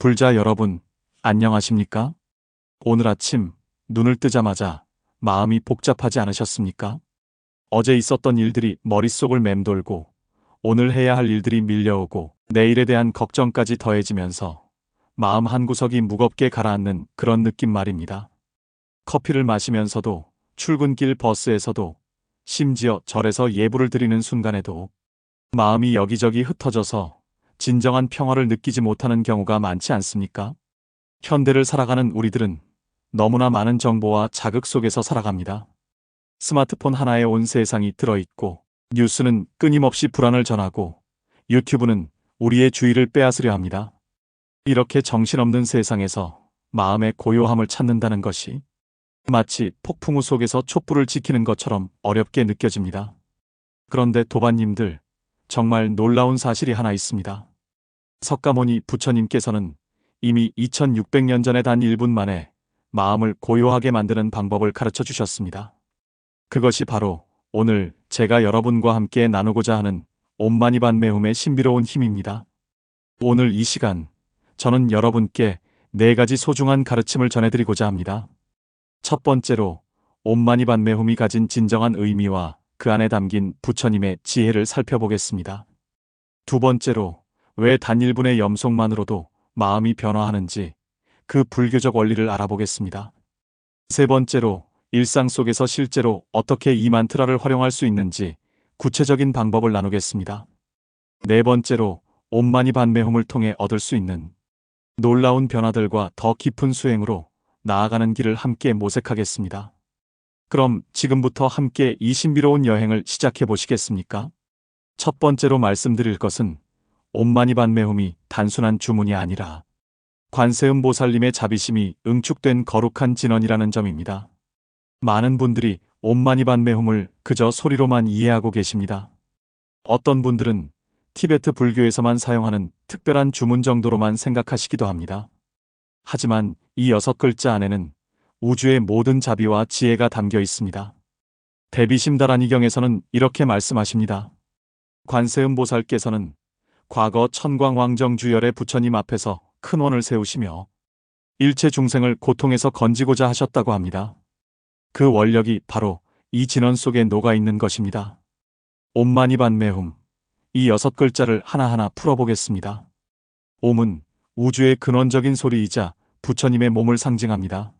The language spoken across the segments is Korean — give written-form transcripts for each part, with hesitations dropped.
불자 여러분, 안녕하십니까? 오늘 아침 눈을 뜨자마자 마음이 복잡하지 않으셨습니까? 어제 있었던 일들이 머릿속을 맴돌고 오늘 해야 할 일들이 밀려오고 내일에 대한 걱정까지 더해지면서 마음 한구석이 무겁게 가라앉는 그런 느낌 말입니다. 커피를 마시면서도, 출근길 버스에서도, 심지어 절에서 예불을 드리는 순간에도 마음이 여기저기 흩어져서 진정한 평화를 느끼지 못하는 경우가 많지 않습니까? 현대를 살아가는 우리들은 너무나 많은 정보와 자극 속에서 살아갑니다. 스마트폰 하나에 온 세상이 들어있고, 뉴스는 끊임없이 불안을 전하고, 유튜브는 우리의 주의를 빼앗으려 합니다. 이렇게 정신없는 세상에서 마음의 고요함을 찾는다는 것이 마치 폭풍우 속에서 촛불을 지키는 것처럼 어렵게 느껴집니다. 그런데 도반님들, 정말 놀라운 사실이 하나 있습니다. 석가모니 부처님께서는 이미 2600년 전에 단 1분 만에 마음을 고요하게 만드는 방법을 가르쳐 주셨습니다. 그것이 바로 오늘 제가 여러분과 함께 나누고자 하는 옴마니반메훔의 신비로운 힘입니다. 오늘 이 시간, 저는 여러분께 4가지 소중한 가르침을 전해드리고자 합니다. 첫 번째로, 옴마니반메훔이 가진 진정한 의미와 그 안에 담긴 부처님의 지혜를 살펴보겠습니다. 두 번째로, 왜 단 1분의 염송만으로도 마음이 변화하는지 그 불교적 원리를 알아보겠습니다. 세 번째로, 일상 속에서 실제로 어떻게 이 만트라를 활용할 수 있는지 구체적인 방법을 나누겠습니다. 네 번째로, 옴마니반메훔을 통해 얻을 수 있는 놀라운 변화들과 더 깊은 수행으로 나아가는 길을 함께 모색하겠습니다. 그럼 지금부터 함께 이 신비로운 여행을 시작해 보시겠습니까? 첫 번째로 말씀드릴 것은 옴마니반메훔이 단순한 주문이 아니라 관세음 보살님의 자비심이 응축된 거룩한 진언이라는 점입니다. 많은 분들이 옴마니반메훔을 그저 소리로만 이해하고 계십니다. 어떤 분들은 티베트 불교에서만 사용하는 특별한 주문 정도로만 생각하시기도 합니다. 하지만 이 6글자 안에는 우주의 모든 자비와 지혜가 담겨 있습니다. 대비심다라니경에서는 이렇게 말씀하십니다. 관세음 보살께서는 과거 천광왕정주열의 부처님 앞에서 큰 원을 세우시며 일체 중생을 고통에서 건지고자 하셨다고 합니다. 그 원력이 바로 이 진언 속에 녹아있는 것입니다. 옴마니반메훔, 이 6글자를 하나하나 풀어보겠습니다. 옴은 우주의 근원적인 소리이자 부처님의 몸을 상징합니다.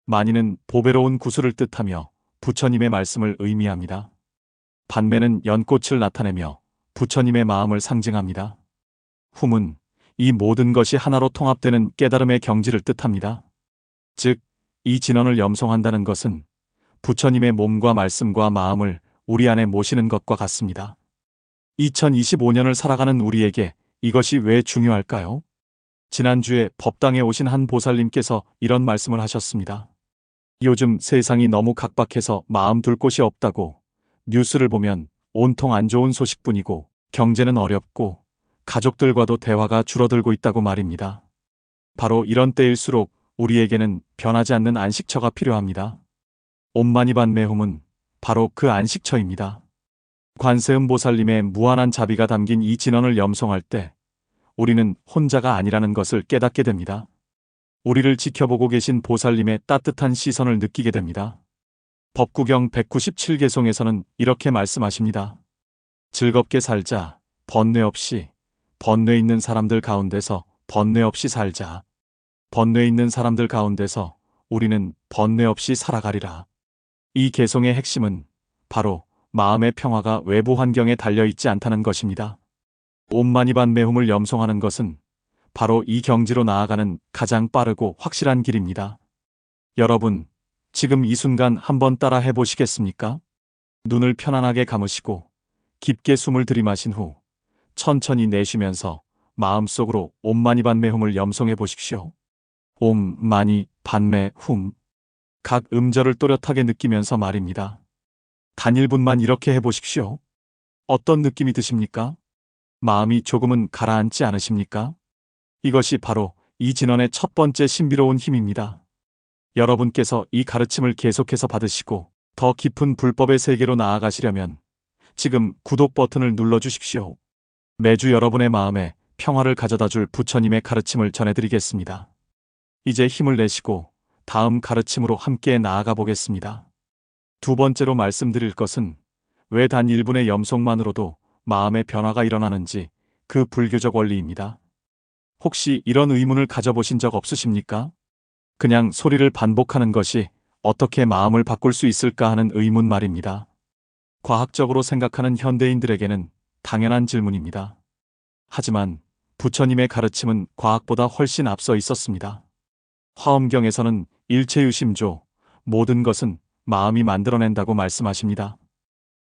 마니는 보배로운 구슬을 뜻하며 부처님의 말씀을 의미합니다. 반매는 연꽃을 나타내며 부처님의 마음을 상징합니다. 훔은 이 모든 것이 하나로 통합되는 깨달음의 경지를 뜻합니다. 즉, 이 진언을 염송한다는 것은 부처님의 몸과 말씀과 마음을 우리 안에 모시는 것과 같습니다. 2025년을 살아가는 우리에게 이것이 왜 중요할까요? 지난주에 법당에 오신 한 보살님께서 이런 말씀을 하셨습니다. 요즘 세상이 너무 각박해서 마음 둘 곳이 없다고, 뉴스를 보면 온통 안 좋은 소식뿐이고 경제는 어렵고 가족들과도 대화가 줄어들고 있다고 말입니다. 바로 이런 때일수록 우리에게는 변하지 않는 안식처가 필요합니다. 옴마니반메훔은 바로 그 안식처입니다. 관세음 보살님의 무한한 자비가 담긴 이 진언을 염송할 때 우리는 혼자가 아니라는 것을 깨닫게 됩니다. 우리를 지켜보고 계신 보살님의 따뜻한 시선을 느끼게 됩니다. 법구경 197개송에서는 이렇게 말씀하십니다. 즐겁게 살자, 번뇌 없이, 번뇌 있는 사람들 가운데서 번뇌 없이 살자. 번뇌 있는 사람들 가운데서 우리는 번뇌 없이 살아가리라. 이 개송의 핵심은 바로 마음의 평화가 외부 환경에 달려있지 않다는 것입니다. 옴마니반메훔을 염송하는 것은 바로 이 경지로 나아가는 가장 빠르고 확실한 길입니다. 여러분, 지금 이 순간 한번 따라 해보시겠습니까? 눈을 편안하게 감으시고 깊게 숨을 들이마신 후 천천히 내쉬면서 마음속으로 옴마니반메훔을 염송해 보십시오. 옴마니반메훔. 각 음절을 또렷하게 느끼면서 말입니다. 단 1분만 이렇게 해보십시오. 어떤 느낌이 드십니까? 마음이 조금은 가라앉지 않으십니까? 이것이 바로 이 진언의 첫 번째 신비로운 힘입니다. 여러분께서 이 가르침을 계속해서 받으시고 더 깊은 불법의 세계로 나아가시려면 지금 구독 버튼을 눌러주십시오. 매주 여러분의 마음에 평화를 가져다 줄 부처님의 가르침을 전해드리겠습니다. 이제 힘을 내시고 다음 가르침으로 함께 나아가 보겠습니다. 두 번째로 말씀드릴 것은 왜 단 1분의 염송만으로도 마음의 변화가 일어나는지 그 불교적 원리입니다. 혹시 이런 의문을 가져보신 적 없으십니까? 그냥 소리를 반복하는 것이 어떻게 마음을 바꿀 수 있을까 하는 의문 말입니다. 과학적으로 생각하는 현대인들에게는 당연한 질문입니다. 하지만 부처님의 가르침은 과학보다 훨씬 앞서 있었습니다. 화엄경에서는 일체유심조, 모든 것은 마음이 만들어낸다고 말씀하십니다.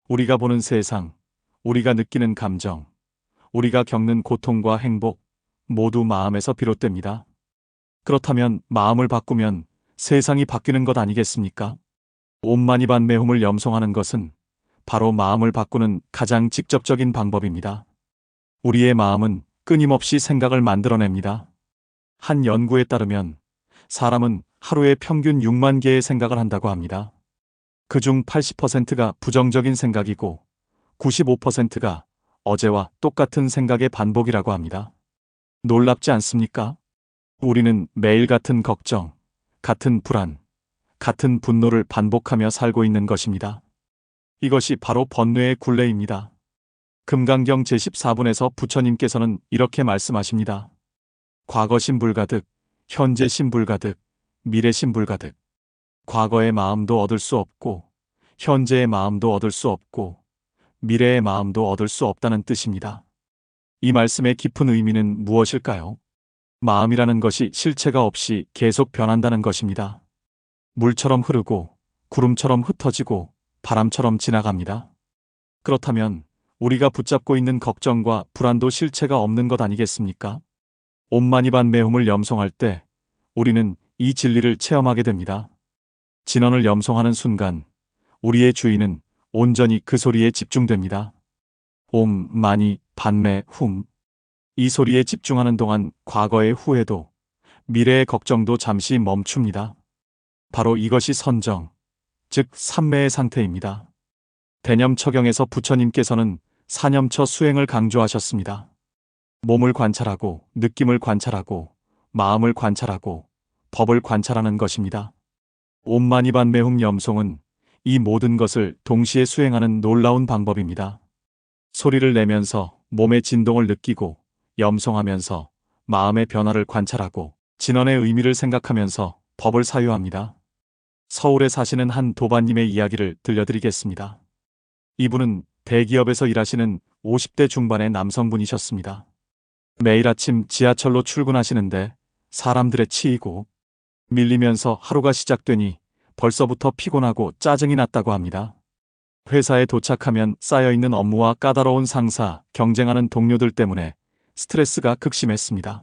우리가 보는 세상, 우리가 느끼는 감정, 우리가 겪는 고통과 행복, 모두 마음에서 비롯됩니다. 그렇다면 마음을 바꾸면 세상이 바뀌는 것 아니겠습니까? 옴마니반메hum을 염송하는 것은 바로 마음을 바꾸는 가장 직접적인 방법입니다. 우리의 마음은 끊임없이 생각을 만들어냅니다. 한 연구에 따르면 사람은 하루에 평균 6만 개의 생각을 한다고 합니다. 그중 80%가 부정적인 생각이고 95%가 어제와 똑같은 생각의 반복이라고 합니다. 놀랍지 않습니까? 우리는 매일 같은 걱정, 같은 불안, 같은 분노를 반복하며 살고 있는 것입니다. 이것이 바로 번뇌의 굴레입니다. 금강경 제14분에서 부처님께서는 이렇게 말씀하십니다. 과거 신불가득, 현재 신불가득, 미래 신불가득. 과거의 마음도 얻을 수 없고, 현재의 마음도 얻을 수 없고, 미래의 마음도 얻을 수 없다는 뜻입니다. 이 말씀의 깊은 의미는 무엇일까요? 마음이라는 것이 실체가 없이 계속 변한다는 것입니다. 물처럼 흐르고, 구름처럼 흩어지고, 바람처럼 지나갑니다. 그렇다면 우리가 붙잡고 있는 걱정과 불안도 실체가 없는 것 아니겠습니까? 옴마니반메hum을 염송할 때 우리는 이 진리를 체험하게 됩니다. 진언을 염송하는 순간 우리의 주의는 온전히 그 소리에 집중됩니다. 옴, 마니, 반매, 훔. 이 소리에 집중하는 동안 과거의 후회도 미래의 걱정도 잠시 멈춥니다. 바로 이것이 선정, 즉 삼매의 상태입니다. 대념처경에서 부처님께서는 사념처 수행을 강조하셨습니다. 몸을 관찰하고 느낌을 관찰하고 마음을 관찰하고 법을 관찰하는 것입니다. 옴마니반메hum 염송은 이 모든 것을 동시에 수행하는 놀라운 방법입니다. 소리를 내면서 몸의 진동을 느끼고 염송하면서 마음의 변화를 관찰하고 진언의 의미를 생각하면서 법을 사유합니다. 서울에 사시는 한 도반님의 이야기를 들려드리겠습니다. 이분은 대기업에서 일하시는 50대 중반의 남성분이셨습니다. 매일 아침 지하철로 출근하시는데 사람들에 치이고 밀리면서 하루가 시작되니 벌써부터 피곤하고 짜증이 났다고 합니다. 회사에 도착하면 쌓여있는 업무와 까다로운 상사, 경쟁하는 동료들 때문에 스트레스가 극심했습니다.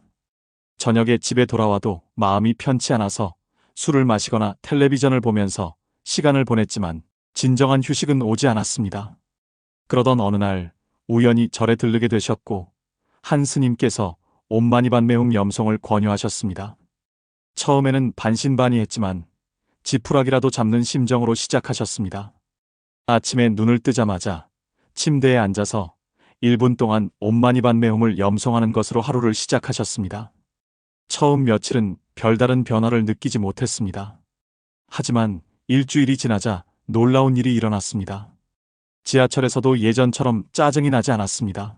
저녁에 집에 돌아와도 마음이 편치 않아서 술을 마시거나 텔레비전을 보면서 시간을 보냈지만 진정한 휴식은 오지 않았습니다. 그러던 어느 날 우연히 절에 들르게 되셨고 한 스님께서 옴마니반메hum 염송을 권유하셨습니다. 처음에는 반신반의했지만 지푸라기라도 잡는 심정으로 시작하셨습니다. 아침에 눈을 뜨자마자 침대에 앉아서 1분 동안 옴마니반메hum을 염송하는 것으로 하루를 시작하셨습니다. 처음 며칠은 별다른 변화를 느끼지 못했습니다. 하지만 일주일이 지나자 놀라운 일이 일어났습니다. 지하철에서도 예전처럼 짜증이 나지 않았습니다.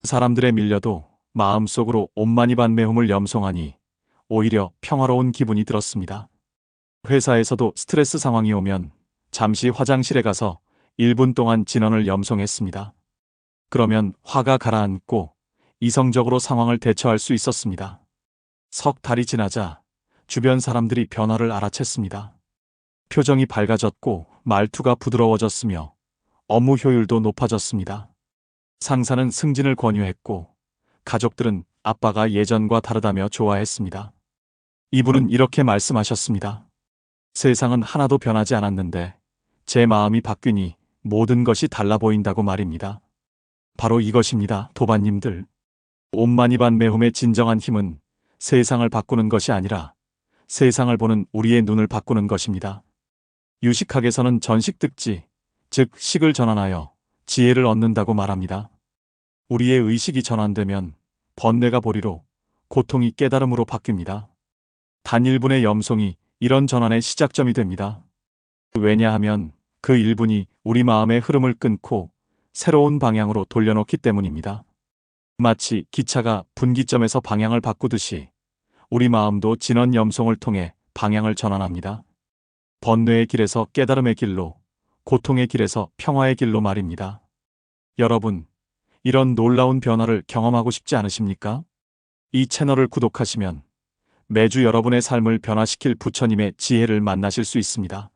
사람들에 밀려도 마음속으로 옴마니반메hum을 염송하니 오히려 평화로운 기분이 들었습니다. 회사에서도 스트레스 상황이 오면 잠시 화장실에 가서 1분 동안 진언을 염송했습니다. 그러면 화가 가라앉고 이성적으로 상황을 대처할 수 있었습니다. 석 달이 지나자 주변 사람들이 변화를 알아챘습니다. 표정이 밝아졌고 말투가 부드러워졌으며 업무 효율도 높아졌습니다. 상사는 승진을 권유했고 가족들은 아빠가 예전과 다르다며 좋아했습니다. 이분은 이렇게 말씀하셨습니다. 세상은 하나도 변하지 않았는데 제 마음이 바뀌니 모든 것이 달라 보인다고 말입니다. 바로 이것입니다, 도반님들. 옴마니반메hum의 진정한 힘은 세상을 바꾸는 것이 아니라 세상을 보는 우리의 눈을 바꾸는 것입니다. 유식학에서는 전식득지, 즉 식을 전환하여 지혜를 얻는다고 말합니다. 우리의 의식이 전환되면 번뇌가 보리로, 고통이 깨달음으로 바뀝니다. 단 1분의 염송이 이런 전환의 시작점이 됩니다. 왜냐하면 그 1분이 우리 마음의 흐름을 끊고 새로운 방향으로 돌려놓기 때문입니다. 마치 기차가 분기점에서 방향을 바꾸듯이 우리 마음도 진원 염송을 통해 방향을 전환합니다. 번뇌의 길에서 깨달음의 길로, 고통의 길에서 평화의 길로 말입니다. 여러분, 이런 놀라운 변화를 경험하고 싶지 않으십니까? 이 채널을 구독하시면 매주 여러분의 삶을 변화시킬 부처님의 지혜를 만나실 수 있습니다.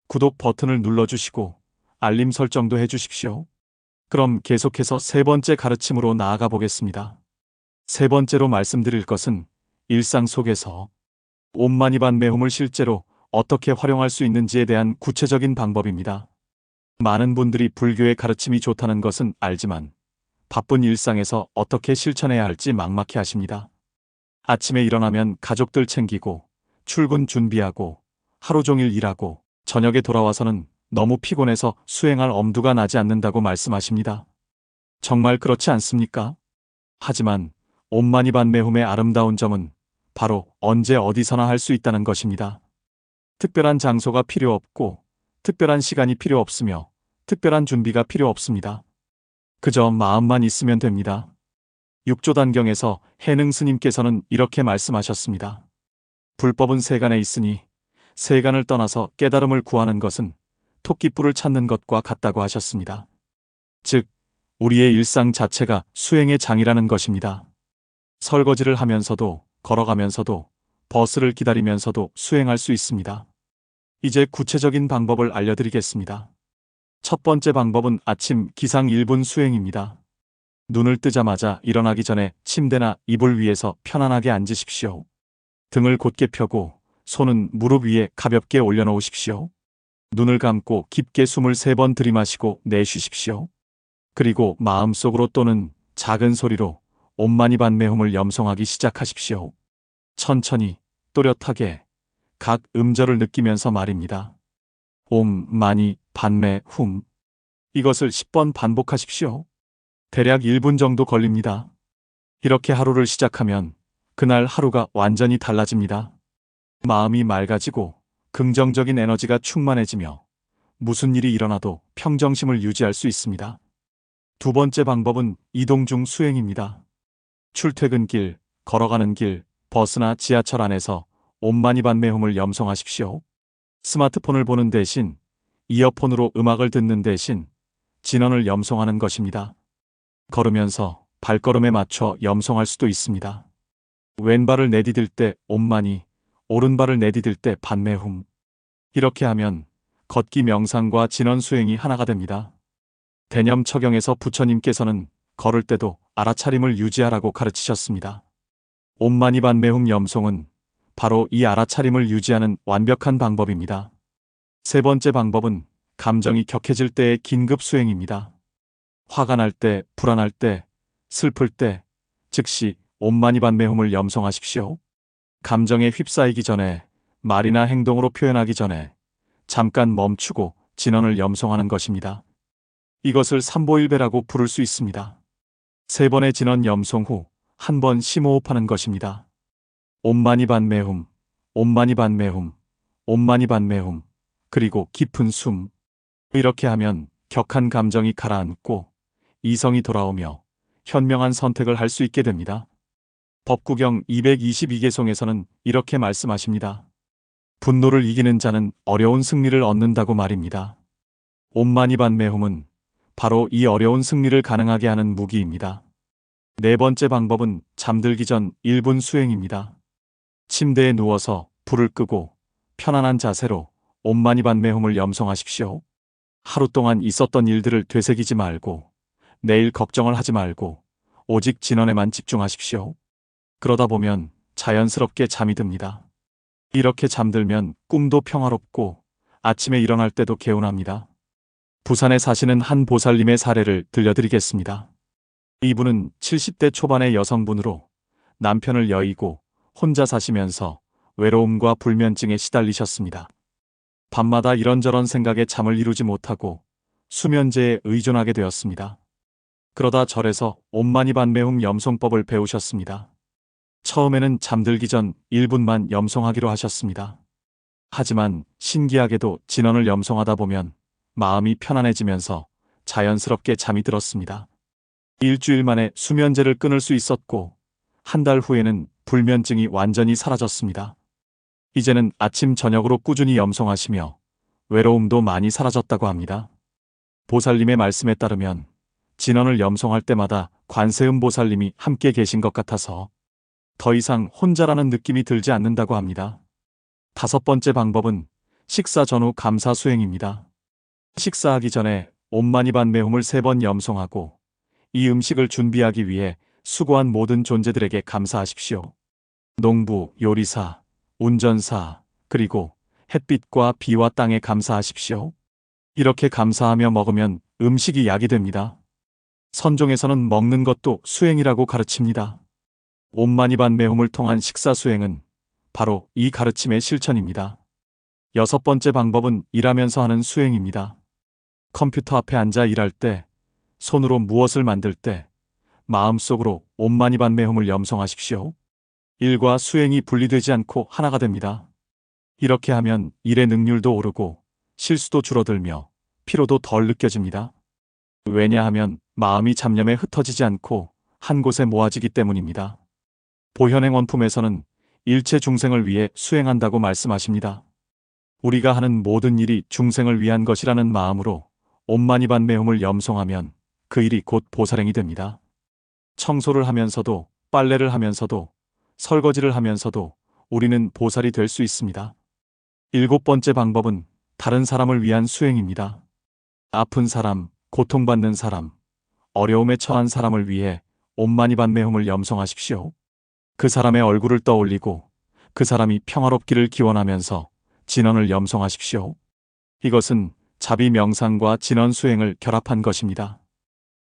구독 버튼을 눌러주시고 알림 설정도 해주십시오. 그럼 계속해서 세 번째 가르침으로 나아가 보겠습니다. 세 번째로 말씀드릴 것은 일상 속에서 옴마니반메홈을 실제로 어떻게 활용할 수 있는지에 대한 구체적인 방법입니다. 많은 분들이 불교의 가르침이 좋다는 것은 알지만 바쁜 일상에서 어떻게 실천해야 할지 막막해 하십니다. 아침에 일어나면 가족들 챙기고 출근 준비하고 하루 종일 일하고 저녁에 돌아와서는 너무 피곤해서 수행할 엄두가 나지 않는다고 말씀하십니다. 정말 그렇지 않습니까? 하지만 옴마니반메홈의 아름다운 점은 바로 언제 어디서나 할 수 있다는 것입니다. 특별한 장소가 필요 없고 특별한 시간이 필요 없으며 특별한 준비가 필요 없습니다. 그저 마음만 있으면 됩니다. 육조단경에서 해능 스님께서는 이렇게 말씀하셨습니다. 불법은 세간에 있으니 세간을 떠나서 깨달음을 구하는 것은 토끼뿔을 찾는 것과 같다고 하셨습니다. 즉, 우리의 일상 자체가 수행의 장이라는 것입니다. 설거지를 하면서도, 걸어가면서도, 버스를 기다리면서도 수행할 수 있습니다. 이제 구체적인 방법을 알려드리겠습니다. 첫 번째 방법은 아침 기상 1분 수행입니다. 눈을 뜨자마자 일어나기 전에 침대나 이불 위에서 편안하게 앉으십시오. 등을 곧게 펴고 손은 무릎 위에 가볍게 올려놓으십시오. 눈을 감고 깊게 숨을 3번 들이마시고 내쉬십시오. 그리고 마음속으로 또는 작은 소리로 옴마니반메홈을 염송하기 시작하십시오. 천천히, 또렷하게 각 음절을 느끼면서 말입니다. 옴마니 반메 훔. 이것을 10번 반복하십시오. 대략 1분 정도 걸립니다. 이렇게 하루를 시작하면 그날 하루가 완전히 달라집니다. 마음이 맑아지고 긍정적인 에너지가 충만해지며 무슨 일이 일어나도 평정심을 유지할 수 있습니다. 두 번째 방법은 이동 중 수행입니다. 출퇴근길, 걸어가는 길, 버스나 지하철 안에서 옴마니반메홈을 염송하십시오. 스마트폰을 보는 대신, 이어폰으로 음악을 듣는 대신 진언을 염송하는 것입니다. 걸으면서 발걸음에 맞춰 염송할 수도 있습니다. 왼발을 내디딜 때 옴마니, 오른발을 내디딜 때 반메홈. 이렇게 하면 걷기 명상과 진언 수행이 하나가 됩니다. 대념처경에서 부처님께서는 걸을 때도 알아차림을 유지하라고 가르치셨습니다. 옴마니반메홈 염송은 바로 이 알아차림을 유지하는 완벽한 방법입니다. 세 번째 방법은 감정이 격해질 때의 긴급 수행입니다. 화가 날 때, 불안할 때, 슬플 때 즉시 옴마니반메홈을 염송하십시오. 감정에 휩싸이기 전에, 말이나 행동으로 표현하기 전에 잠깐 멈추고 진언을 염송하는 것입니다. 이것을 삼보일배라고 부를 수 있습니다. 3번의 진언 염송 후 한 번 심호흡하는 것입니다. 옴마니반메홈, 옴마니반메홈, 옴마니반메홈, 그리고 깊은 숨. 이렇게 하면 격한 감정이 가라앉고 이성이 돌아오며 현명한 선택을 할 수 있게 됩니다. 법구경 222개송에서는 이렇게 말씀하십니다. 분노를 이기는 자는 어려운 승리를 얻는다고 말입니다. 옴마니반메홈은 바로 이 어려운 승리를 가능하게 하는 무기입니다. 네 번째 방법은 잠들기 전 1분 수행입니다. 침대에 누워서 불을 끄고 편안한 자세로 옴마니반메홈을 염송하십시오. 하루 동안 있었던 일들을 되새기지 말고 내일 걱정을 하지 말고 오직 진언에만 집중하십시오. 그러다 보면 자연스럽게 잠이 듭니다. 이렇게 잠들면 꿈도 평화롭고 아침에 일어날 때도 개운합니다. 부산에 사시는 한 보살님의 사례를 들려드리겠습니다. 이분은 70대 초반의 여성분으로 남편을 여의고 혼자 사시면서 외로움과 불면증에 시달리셨습니다. 밤마다 이런저런 생각에 잠을 이루지 못하고 수면제에 의존하게 되었습니다. 그러다 절에서 옴마니반메훔 염송법을 배우셨습니다. 처음에는 잠들기 전 1분만 염송하기로 하셨습니다. 하지만 신기하게도 진언을 염송하다 보면 마음이 편안해지면서 자연스럽게 잠이 들었습니다. 일주일 만에 수면제를 끊을 수 있었고 한 달 후에는 불면증이 완전히 사라졌습니다. 이제는 아침 저녁으로 꾸준히 염송하시며 외로움도 많이 사라졌다고 합니다. 보살님의 말씀에 따르면 진언을 염송할 때마다 관세음 보살님이 함께 계신 것 같아서 더 이상 혼자라는 느낌이 들지 않는다고 합니다. 5번째 방법은 식사 전후 감사 수행입니다. 식사하기 전에 옴마니반메훔을 3번 염송하고 이 음식을 준비하기 위해 수고한 모든 존재들에게 감사하십시오. 농부, 요리사, 운전사, 그리고 햇빛과 비와 땅에 감사하십시오. 이렇게 감사하며 먹으면 음식이 약이 됩니다. 선종에서는 먹는 것도 수행이라고 가르칩니다. 옴마니반메훔을 통한 식사 수행은 바로 이 가르침의 실천입니다. 6번째 방법은 일하면서 하는 수행입니다. 컴퓨터 앞에 앉아 일할 때, 손으로 무엇을 만들 때, 마음속으로 옴마니반메훔을 염송하십시오. 일과 수행이 분리되지 않고 하나가 됩니다. 이렇게 하면 일의 능률도 오르고 실수도 줄어들며 피로도 덜 느껴집니다. 왜냐하면 마음이 잡념에 흩어지지 않고 한 곳에 모아지기 때문입니다. 보현행 원품에서는 일체 중생을 위해 수행한다고 말씀하십니다. 우리가 하는 모든 일이 중생을 위한 것이라는 마음으로 옴마니반메훔을 염송하면 그 일이 곧 보살행이 됩니다. 청소를 하면서도, 빨래를 하면서도, 설거지를 하면서도 우리는 보살이 될 수 있습니다. 7번째 방법은 다른 사람을 위한 수행입니다. 아픈 사람, 고통받는 사람, 어려움에 처한 사람을 위해 옴마니반메훔을 염송하십시오. 그 사람의 얼굴을 떠올리고 그 사람이 평화롭기를 기원하면서 진언을 염송하십시오. 이것은 자비 명상과 진언 수행을 결합한 것입니다.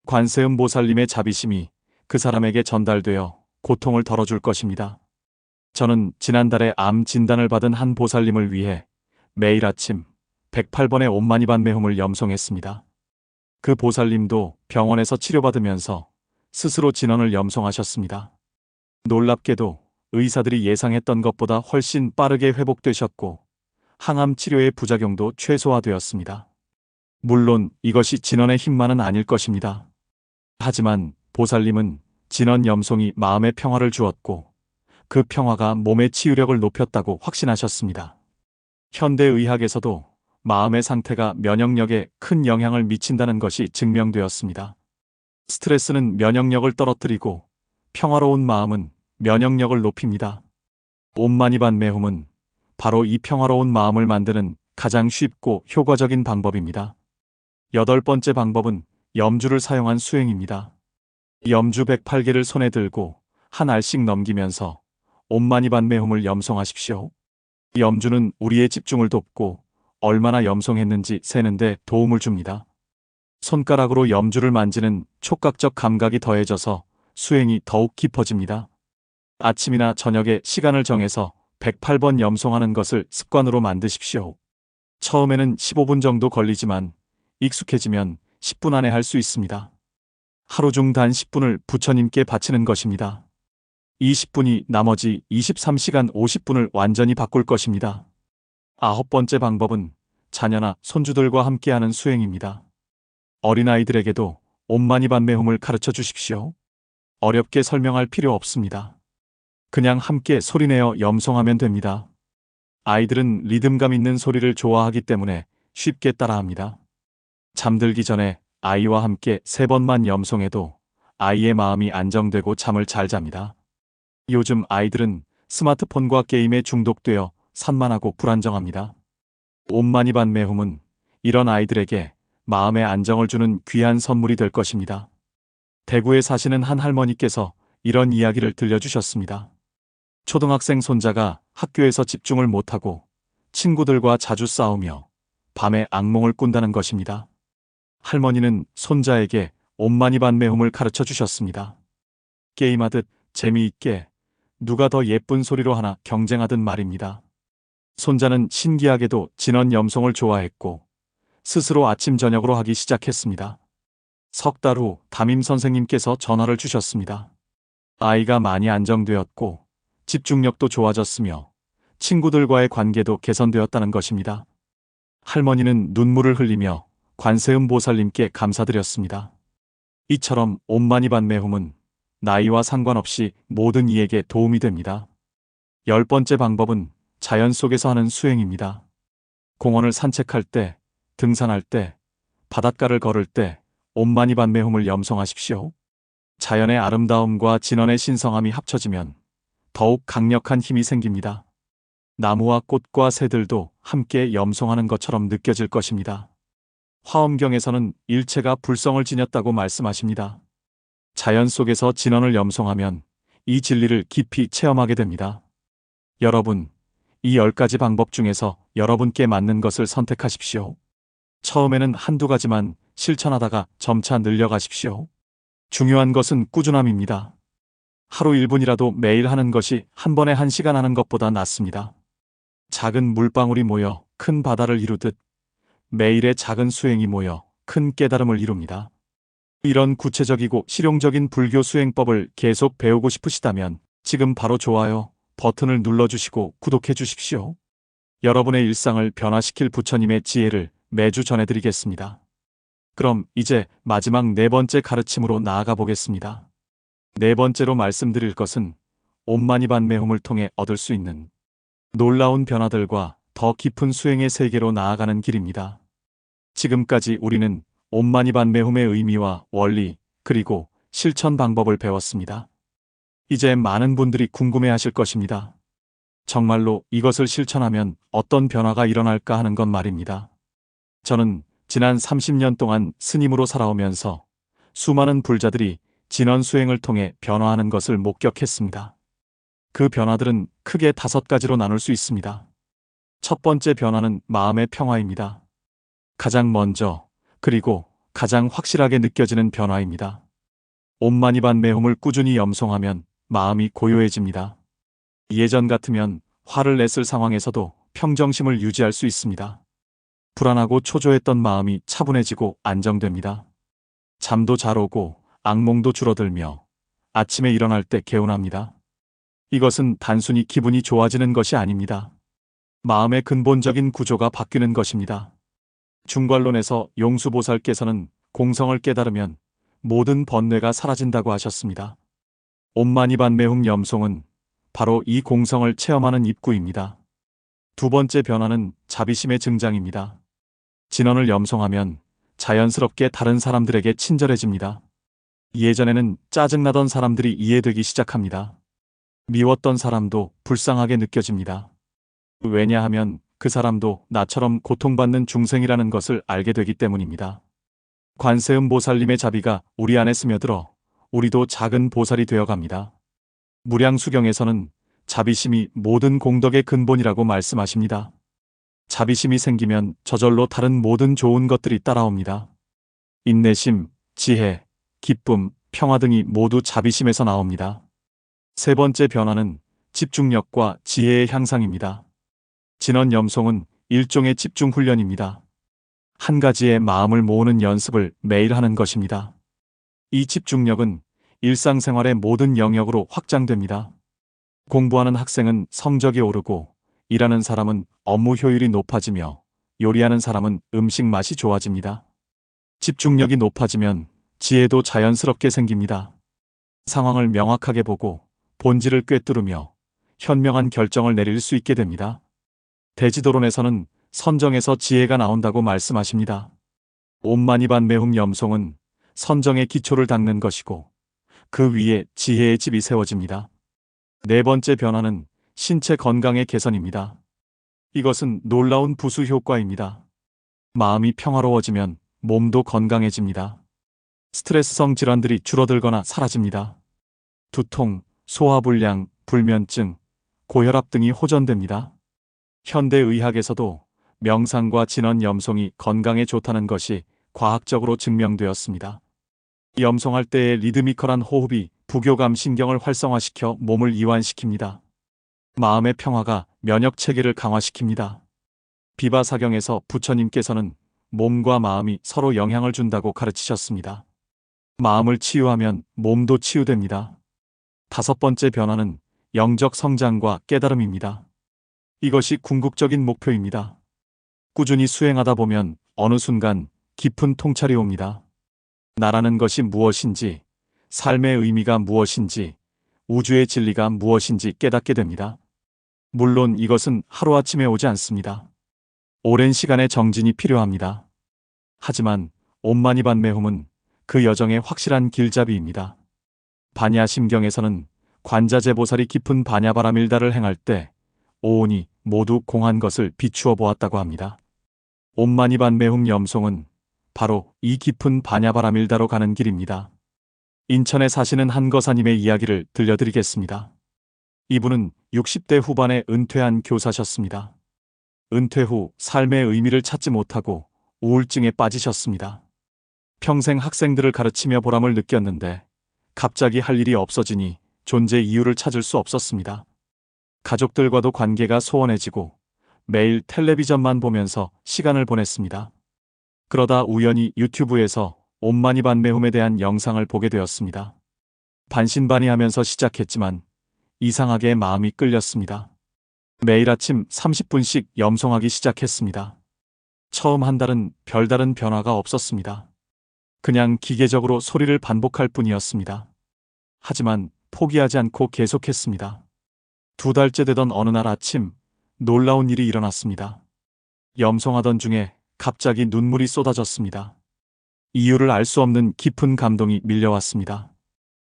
관세음 보살님의 자비심이 그 사람에게 전달되어 고통을 덜어줄 것입니다. 저는 지난달에 암 진단을 받은 한 보살님을 위해 매일 아침 108번의 옴마니반메훔을 염송했습니다. 그 보살님도 병원에서 치료받으면서 스스로 진언을 염송하셨습니다. 놀랍게도 의사들이 예상했던 것보다 훨씬 빠르게 회복되셨고 항암 치료의 부작용도 최소화되었습니다. 물론 이것이 진언의 힘만은 아닐 것입니다. 하지만 보살님은 진언 염송이 마음의 평화를 주었고 그 평화가 몸의 치유력을 높였다고 확신하셨습니다. 현대의학에서도 마음의 상태가 면역력에 큰 영향을 미친다는 것이 증명되었습니다. 스트레스는 면역력을 떨어뜨리고 평화로운 마음은 면역력을 높입니다. 옴마니반메훔은 바로 이 평화로운 마음을 만드는 가장 쉽고 효과적인 방법입니다. 8번째 방법은 염주를 사용한 수행입니다. 염주 108개를 손에 들고 한 알씩 넘기면서 옴마니반메훔을 염송하십시오. 염주는 우리의 집중을 돕고 얼마나 염송했는지 세는 데 도움을 줍니다. 손가락으로 염주를 만지는 촉각적 감각이 더해져서 수행이 더욱 깊어집니다. 아침이나 저녁에 시간을 정해서 108번 염송하는 것을 습관으로 만드십시오. 처음에는 15분 정도 걸리지만 익숙해지면 10분 안에 할 수 있습니다. 하루 중 단 10분을 부처님께 바치는 것입니다. 이 10분이 나머지 23시간 50분을 완전히 바꿀 것입니다. 9번째 방법은 자녀나 손주들과 함께하는 수행입니다. 어린아이들에게도 옴마니반메훔을 가르쳐 주십시오. 어렵게 설명할 필요 없습니다. 그냥 함께 소리내어 염송하면 됩니다. 아이들은 리듬감 있는 소리를 좋아하기 때문에 쉽게 따라합니다. 잠들기 전에 아이와 함께 3번만 염송해도 아이의 마음이 안정되고 잠을 잘 잡니다. 요즘 아이들은 스마트폰과 게임에 중독되어 산만하고 불안정합니다. 옴마니반메훔은 이런 아이들에게 마음의 안정을 주는 귀한 선물이 될 것입니다. 대구에 사시는 한 할머니께서 이런 이야기를 들려주셨습니다. 초등학생 손자가 학교에서 집중을 못하고 친구들과 자주 싸우며 밤에 악몽을 꾼다는 것입니다. 할머니는 손자에게 옴마니반메훔을 가르쳐 주셨습니다. 게임하듯 재미있게 누가 더 예쁜 소리로 하나 경쟁하듯 말입니다. 손자는 신기하게도 진언 염송을 좋아했고 스스로 아침 저녁으로 하기 시작했습니다. 석 달 후 담임 선생님께서 전화를 주셨습니다. 아이가 많이 안정되었고 집중력도 좋아졌으며 친구들과의 관계도 개선되었다는 것입니다. 할머니는 눈물을 흘리며 관세음 보살님께 감사드렸습니다. 이처럼 옴마니반메홈은 나이와 상관없이 모든 이에게 도움이 됩니다. 10번째 방법은 자연 속에서 하는 수행입니다. 공원을 산책할 때, 등산할 때, 바닷가를 걸을 때 옴마니반메홈을 염송하십시오. 자연의 아름다움과 진원의 신성함이 합쳐지면 더욱 강력한 힘이 생깁니다. 나무와 꽃과 새들도 함께 염송하는 것처럼 느껴질 것입니다. 화엄경에서는 일체가 불성을 지녔다고 말씀하십니다. 자연 속에서 진원을 염송하면 이 진리를 깊이 체험하게 됩니다. 여러분, 이 10가지 방법 중에서 여러분께 맞는 것을 선택하십시오. 처음에는 한두 가지만 실천하다가 점차 늘려가십시오. 중요한 것은 꾸준함입니다. 하루 1분이라도 매일 하는 것이 한 번에 1시간 하는 것보다 낫습니다. 작은 물방울이 모여 큰 바다를 이루듯 매일의 작은 수행이 모여 큰 깨달음을 이룹니다. 이런 구체적이고 실용적인 불교 수행법을 계속 배우고 싶으시다면 지금 바로 좋아요 버튼을 눌러주시고 구독해 주십시오. 여러분의 일상을 변화시킬 부처님의 지혜를 매주 전해드리겠습니다. 그럼 이제 마지막 4번째 가르침으로 나아가 보겠습니다. 4번째로 말씀드릴 것은 옴마니반메홈을 통해 얻을 수 있는 놀라운 변화들과 더 깊은 수행의 세계로 나아가는 길입니다. 지금까지 우리는 옴마니반메홈의 의미와 원리, 그리고 실천 방법을 배웠습니다. 이제 많은 분들이 궁금해하실 것입니다. 정말로 이것을 실천하면 어떤 변화가 일어날까 하는 건 말입니다. 저는 지난 30년 동안 스님으로 살아오면서 수많은 불자들이 진원 수행을 통해 변화하는 것을 목격했습니다. 그 변화들은 크게 5가지로 나눌 수 있습니다. 첫 번째 변화는 마음의 평화입니다. 가장 먼저, 그리고 가장 확실하게 느껴지는 변화입니다. 옴마니반메홈을 꾸준히 염송하면 마음이 고요해집니다. 예전 같으면 화를 냈을 상황에서도 평정심을 유지할 수 있습니다. 불안하고 초조했던 마음이 차분해지고 안정됩니다. 잠도 잘 오고 악몽도 줄어들며 아침에 일어날 때 개운합니다. 이것은 단순히 기분이 좋아지는 것이 아닙니다. 마음의 근본적인 구조가 바뀌는 것입니다. 중관론에서 용수보살께서는 공성을 깨달으면 모든 번뇌가 사라진다고 하셨습니다. 옴마니반메홈 염송은 바로 이 공성을 체험하는 입구입니다. 두 번째 변화는 자비심의 증장입니다. 진원을 염송하면 자연스럽게 다른 사람들에게 친절해집니다. 예전에는 짜증나던 사람들이 이해되기 시작합니다. 미웠던 사람도 불쌍하게 느껴집니다. 왜냐하면 그 사람도 나처럼 고통받는 중생이라는 것을 알게 되기 때문입니다. 관세음 보살님의 자비가 우리 안에 스며들어 우리도 작은 보살이 되어갑니다. 무량수경에서는 자비심이 모든 공덕의 근본이라고 말씀하십니다. 자비심이 생기면 저절로 다른 모든 좋은 것들이 따라옵니다. 인내심, 지혜, 기쁨, 평화 등이 모두 자비심에서 나옵니다. 세 번째 변화는 집중력과 지혜의 향상입니다. 진원 염송은 일종의 집중 훈련입니다. 한 가지에 마음을 모으는 연습을 매일 하는 것입니다. 이 집중력은 일상생활의 모든 영역으로 확장됩니다. 공부하는 학생은 성적이 오르고, 일하는 사람은 업무 효율이 높아지며, 요리하는 사람은 음식 맛이 좋아집니다. 집중력이 높아지면 지혜도 자연스럽게 생깁니다. 상황을 명확하게 보고 본질을 꿰뚫으며 현명한 결정을 내릴 수 있게 됩니다. 대지도론에서는 선정에서 지혜가 나온다고 말씀하십니다. 옴마니반메홈 염송은 선정의 기초를 닦는 것이고 그 위에 지혜의 집이 세워집니다. 네 번째 변화는 신체 건강의 개선입니다. 이것은 놀라운 부수 효과입니다. 마음이 평화로워지면 몸도 건강해집니다. 스트레스성 질환들이 줄어들거나 사라집니다. 두통, 소화불량, 불면증, 고혈압 등이 호전됩니다. 현대의학에서도 명상과 진원 염송이 건강에 좋다는 것이 과학적으로 증명되었습니다. 염송할 때의 리드미컬한 호흡이 부교감 신경을 활성화시켜 몸을 이완시킵니다. 마음의 평화가 면역 체계를 강화시킵니다. 비바사경에서 부처님께서는 몸과 마음이 서로 영향을 준다고 가르치셨습니다. 마음을 치유하면 몸도 치유됩니다. 다섯 번째 변화는 영적 성장과 깨달음입니다. 이것이 궁극적인 목표입니다. 꾸준히 수행하다 보면 어느 순간 깊은 통찰이 옵니다. 나라는 것이 무엇인지, 삶의 의미가 무엇인지, 우주의 진리가 무엇인지 깨닫게 됩니다. 물론 이것은 하루아침에 오지 않습니다. 오랜 시간의 정진이 필요합니다. 하지만 옴마니반메훔은 그 여정의 확실한 길잡이입니다. 반야심경에서는 관자재보살이 깊은 반야바라밀다를 행할 때 오온이 모두 공한 것을 비추어 보았다고 합니다. 옴마니반메훔 염송은 바로 이 깊은 반야바라밀다로 가는 길입니다. 인천에 사시는 한 거사님의 이야기를 들려드리겠습니다. 이분은 60대 후반에 은퇴한 교사셨습니다. 은퇴 후 삶의 의미를 찾지 못하고 우울증에 빠지셨습니다. 평생 학생들을 가르치며 보람을 느꼈는데 갑자기 할 일이 없어지니 존재 이유를 찾을 수 없었습니다. 가족들과도 관계가 소원해지고 매일 텔레비전만 보면서 시간을 보냈습니다. 그러다 우연히 유튜브에서 옴마니반메훔에 대한 영상을 보게 되었습니다. 반신반의하면서 시작했지만 이상하게 마음이 끌렸습니다. 매일 아침 30분씩 염송하기 시작했습니다. 처음 한 달은 별다른 변화가 없었습니다. 그냥 기계적으로 소리를 반복할 뿐이었습니다. 하지만 포기하지 않고 계속했습니다. 2달째 되던 어느 날 아침 놀라운 일이 일어났습니다. 염송하던 중에 갑자기 눈물이 쏟아졌습니다. 이유를 알 수 없는 깊은 감동이 밀려왔습니다.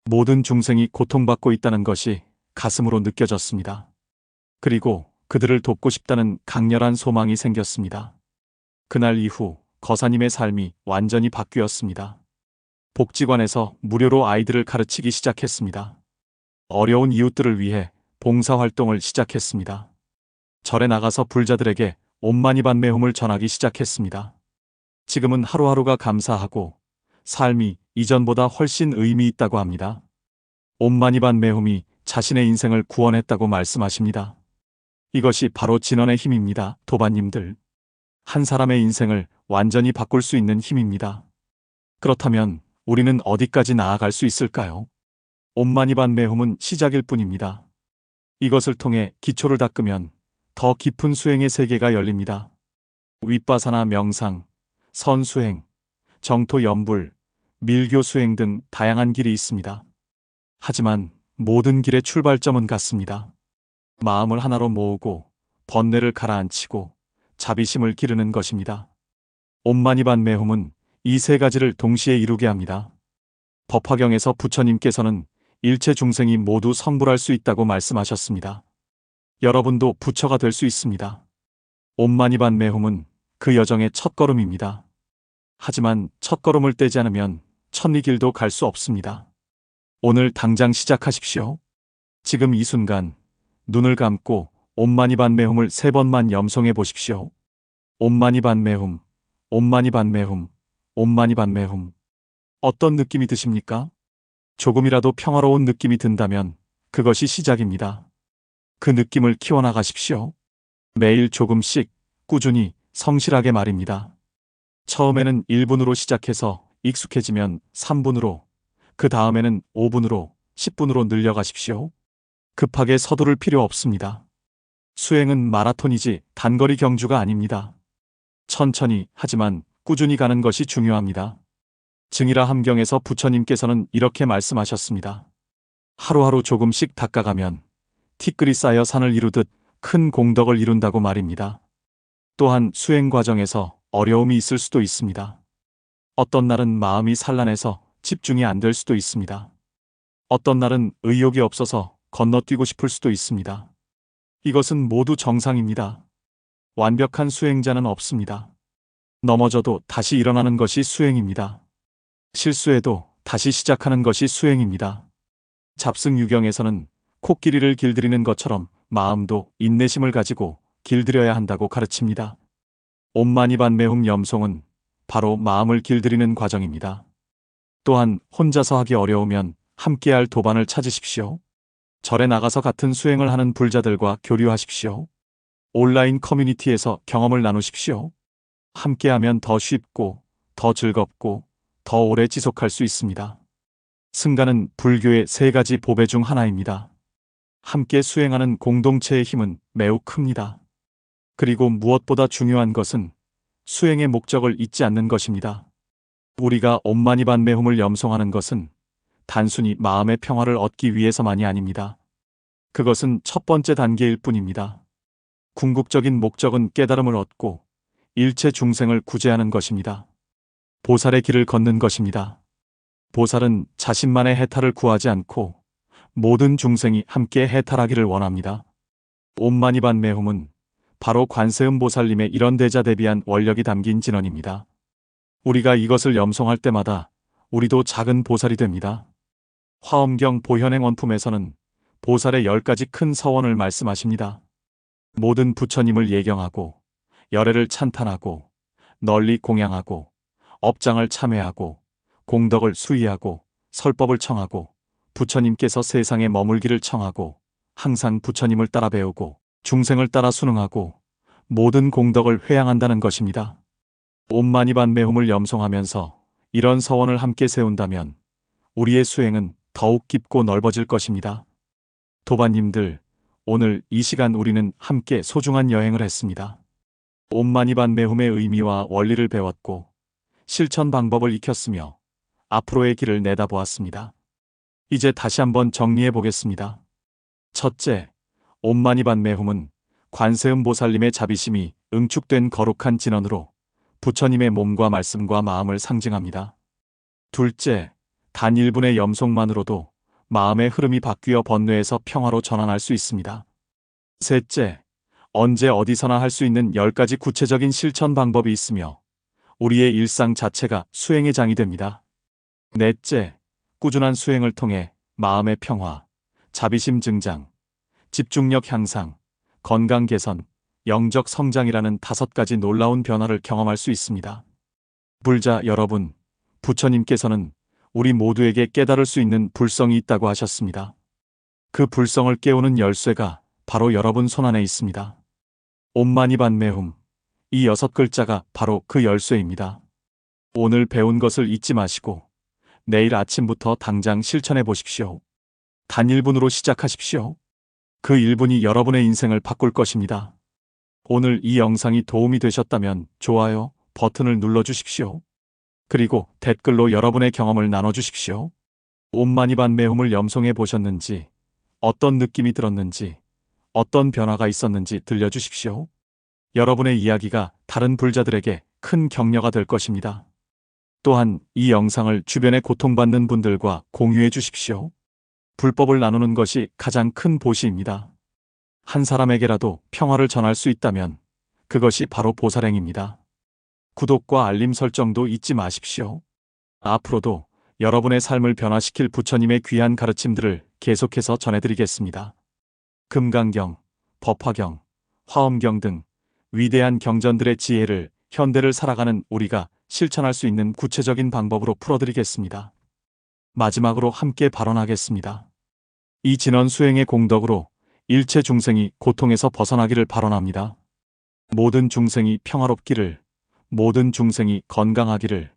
모든 중생이 고통받고 있다는 것이 가슴으로 느껴졌습니다. 그리고 그들을 돕고 싶다는 강렬한 소망이 생겼습니다. 그날 이후 거사님의 삶이 완전히 바뀌었습니다. 복지관에서 무료로 아이들을 가르치기 시작했습니다. 어려운 이웃들을 위해 봉사활동을 시작했습니다. 절에 나가서 불자들에게 옴마니반메훔을 전하기 시작했습니다. 지금은 하루하루가 감사하고 삶이 이전보다 훨씬 의미 있다고 합니다. 옴마니반메훔이 자신의 인생을 구원했다고 말씀하십니다. 이것이 바로 진원의 힘입니다. 도반님들. 한 사람의 인생을 완전히 바꿀 수 있는 힘입니다. 그렇다면 우리는 어디까지 나아갈 수 있을까요? 옴마니반메훔은 시작일 뿐입니다. 이것을 통해 기초를 닦으면 더 깊은 수행의 세계가 열립니다. 윗바사나 명상, 선수행, 정토 염불, 밀교 수행 등 다양한 길이 있습니다. 하지만 모든 길의 출발점은 같습니다. 마음을 하나로 모으고 번뇌를 가라앉히고 자비심을 기르는 것입니다. 옴마니반메훔은 이 세 가지를 동시에 이루게 합니다. 법화경에서 부처님께서는 일체 중생이 모두 성불할 수 있다고 말씀하셨습니다. 여러분도 부처가 될 수 있습니다. 옴마니반메훔은 그 여정의 첫걸음입니다. 하지만 첫걸음을 떼지 않으면 천리길도 갈 수 없습니다. 오늘 당장 시작하십시오. 지금 이 순간 눈을 감고 옴마니반메훔을 3번만 염송해 보십시오. 옴마니반메훔, 옴마니반메훔, 옴마니반메훔. 어떤 느낌이 드십니까? 조금이라도 평화로운 느낌이 든다면 그것이 시작입니다. 그 느낌을 키워나가십시오. 매일 조금씩 꾸준히 성실하게 말입니다. 처음에는 1분으로 시작해서 익숙해지면 3분으로, 그 다음에는 5분으로, 10분으로 늘려가십시오. 급하게 서두를 필요 없습니다. 수행은 마라톤이지 단거리 경주가 아닙니다. 천천히 하지만 꾸준히 가는 것이 중요합니다. 증이라 함경에서 부처님께서는 이렇게 말씀하셨습니다. 하루하루 조금씩 닦아가면 티끌이 쌓여 산을 이루듯 큰 공덕을 이룬다고 말입니다. 또한 수행 과정에서 어려움이 있을 수도 있습니다. 어떤 날은 마음이 산란해서 집중이 안 될 수도 있습니다. 어떤 날은 의욕이 없어서 건너뛰고 싶을 수도 있습니다. 이것은 모두 정상입니다. 완벽한 수행자는 없습니다. 넘어져도 다시 일어나는 것이 수행입니다. 실수해도 다시 시작하는 것이 수행입니다. 잡승유경에서는 코끼리를 길들이는 것처럼 마음도 인내심을 가지고 길들여야 한다고 가르칩니다. 옴마니반메훔 염송은 바로 마음을 길들이는 과정입니다. 또한 혼자서 하기 어려우면 함께할 도반을 찾으십시오. 절에 나가서 같은 수행을 하는 불자들과 교류하십시오. 온라인 커뮤니티에서 경험을 나누십시오. 함께하면 더 쉽고, 더 즐겁고, 더 오래 지속할 수 있습니다. 승가는 불교의 세 가지 보배 중 하나입니다. 함께 수행하는 공동체의 힘은 매우 큽니다. 그리고 무엇보다 중요한 것은 수행의 목적을 잊지 않는 것입니다. 우리가 옴마니반메훔을 염송하는 것은 단순히 마음의 평화를 얻기 위해서만이 아닙니다. 그것은 첫 번째 단계일 뿐입니다. 궁극적인 목적은 깨달음을 얻고 일체 중생을 구제하는 것입니다. 보살의 길을 걷는 것입니다. 보살은 자신만의 해탈을 구하지 않고 모든 중생이 함께 해탈하기를 원합니다. 옴마니반메훔은 바로 관세음보살님의 이런 대자 대비한 원력이 담긴 진언입니다. 우리가 이것을 염송할 때마다 우리도 작은 보살이 됩니다. 화엄경 보현행 원품에서는 보살의 10가지 큰 서원을 말씀하십니다. 모든 부처님을 예경하고 열애를 찬탄하고 널리 공양하고 업장을 참회하고 공덕을 수의하고 설법을 청하고 부처님께서 세상에 머물기를 청하고 항상 부처님을 따라 배우고 중생을 따라 순응하고 모든 공덕을 회양한다는 것입니다. 옴마니반메훔을 염송하면서 이런 서원을 함께 세운다면 우리의 수행은 더욱 깊고 넓어질 것입니다. 도반님들, 오늘 이 시간 우리는 함께 소중한 여행을 했습니다. 옴마니반메훔의 의미와 원리를 배웠고 실천 방법을 익혔으며 앞으로의 길을 내다보았습니다. 이제 다시 한번 정리해 보겠습니다. 첫째, 옴마니반메훔은 관세음보살님의 자비심이 응축된 거룩한 진언으로 부처님의 몸과 말씀과 마음을 상징합니다. 둘째, 단 1분의 염송만으로도 마음의 흐름이 바뀌어 번뇌에서 평화로 전환할 수 있습니다. 셋째, 언제 어디서나 할 수 있는 10가지 구체적인 실천 방법이 있으며 우리의 일상 자체가 수행의 장이 됩니다. 넷째, 꾸준한 수행을 통해 마음의 평화, 자비심 증장, 집중력 향상, 건강 개선, 영적 성장이라는 5가지 놀라운 변화를 경험할 수 있습니다. 불자 여러분, 부처님께서는 우리 모두에게 깨달을 수 있는 불성이 있다고 하셨습니다. 그 불성을 깨우는 열쇠가 바로 여러분 손안에 있습니다. 옴마니반메훔, 이 6글자가 바로 그 열쇠입니다. 오늘 배운 것을 잊지 마시고 내일 아침부터 당장 실천해 보십시오. 단 1분으로 시작하십시오. 그 1분이 여러분의 인생을 바꿀 것입니다. 오늘 이 영상이 도움이 되셨다면 좋아요 버튼을 눌러주십시오. 그리고 댓글로 여러분의 경험을 나눠주십시오. 옴마니반메훔을 염송해 보셨는지, 어떤 느낌이 들었는지, 어떤 변화가 있었는지 들려주십시오. 여러분의 이야기가 다른 불자들에게 큰 격려가 될 것입니다. 또한 이 영상을 주변에 고통받는 분들과 공유해 주십시오. 불법을 나누는 것이 가장 큰 보시입니다. 한 사람에게라도 평화를 전할 수 있다면 그것이 바로 보살행입니다. 구독과 알림 설정도 잊지 마십시오. 앞으로도 여러분의 삶을 변화시킬 부처님의 귀한 가르침들을 계속해서 전해드리겠습니다. 금강경, 법화경, 화엄경 등 위대한 경전들의 지혜를 현대를 살아가는 우리가 실천할 수 있는 구체적인 방법으로 풀어드리겠습니다. 마지막으로 함께 발언하겠습니다. 이 진언 수행의 공덕으로 일체 중생이 고통에서 벗어나기를 발언합니다. 모든 중생이 평화롭기를, 모든 중생이 건강하기를,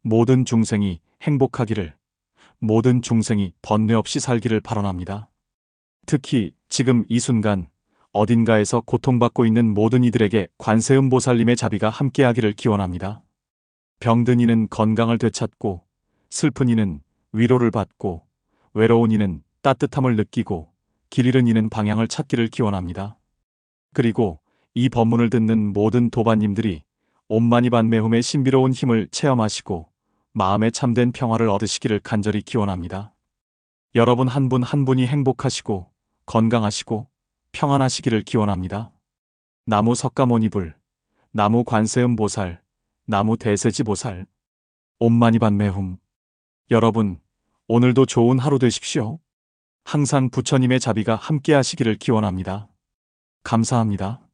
모든 중생이 행복하기를, 모든 중생이 번뇌 없이 살기를 발언합니다. 특히 지금 이 순간 어딘가에서 고통받고 있는 모든 이들에게 관세음보살님의 자비가 함께하기를 기원합니다. 병든 이는 건강을 되찾고, 슬픈 이는 위로를 받고, 외로운 이는 따뜻함을 느끼고, 길 잃은 이는 방향을 찾기를 기원합니다. 그리고 이 법문을 듣는 모든 도반님들이 옴마니반메훔의 신비로운 힘을 체험하시고 마음의 참된 평화를 얻으시기를 간절히 기원합니다. 여러분 한 분 한 분이 행복하시고 건강하시고 평안하시기를 기원합니다. 나무 석가모니불, 나무 관세음보살, 나무 대세지보살, 옴마니반메훔. 여러분, 오늘도 좋은 하루 되십시오. 항상 부처님의 자비가 함께 하시기를 기원합니다. 감사합니다.